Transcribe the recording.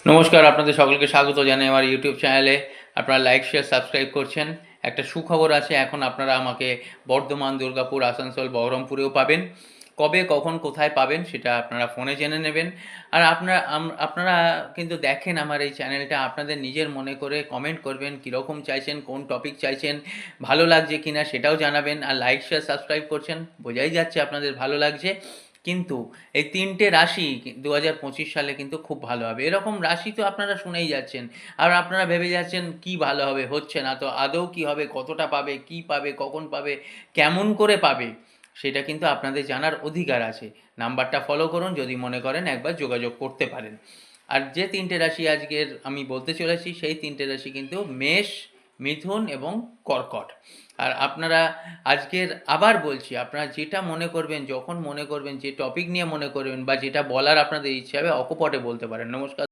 নমস্কার, আপনাদের সকলকে স্বাগত জানাই আমার ইউটিউব চ্যানেলে। আপনারা লাইক, শেয়ার, সাবস্ক্রাইব করছেন। একটা সুখবর আছে, এখন আপনারা আমাকে বর্ধমান, দুর্গাপুর, আসানসোল, বহরমপুরেও পাবেন। কবে, কখন, কোথায় পাবেন সেটা আপনারা ফোনে জেনে নেবেন। আর আপনারা কিন্তু দেখেন আমার এই চ্যানেলটা, আপনাদের নিজের মনে করে কমেন্ট করবেন কীরকম চাইছেন, কোন টপিক চাইছেন, ভালো লাগছে কিনা সেটাও জানাবেন। আর লাইক, শেয়ার, সাবস্ক্রাইব করছেন, বোঝাই যাচ্ছে আপনাদের ভালো লাগছে। কিন্তু এই ৩টে রাশি ২০২৫ সালে কিন্তু খুব ভালো হবে। এরকম রাশি তো আপনারা শুনেই যাচ্ছেন। আর আপনারা ভেবে যাচ্ছেন কি ভালো হবে, হচ্ছে না তো। আদৌ কি হবে, কতটা পাবে, কি পাবে, কখন পাবে, কেমন করে পাবে, সেটা কিন্তু আপনাদের জানার অধিকার আছে। নাম্বারটা ফলো করুন, যদি মনে করেন একবার যোগাযোগ করতে পারেন। আর যে ৩টে রাশি আজকের আমি বলতে চলেছি, সেই ৩টে রাশি কিন্তু মেষ, মিথুন এবং কর্কট। আর আপনারা আজকের আবার বলছি, আপনারা যেটা মনে করবেন, যখন মনে করবেন, যে টপিক নিয়ে মনে করবেন বা যেটা বলার আপনাদের ইচ্ছে হবে, অকপটে বলতে পারেন। নমস্কার।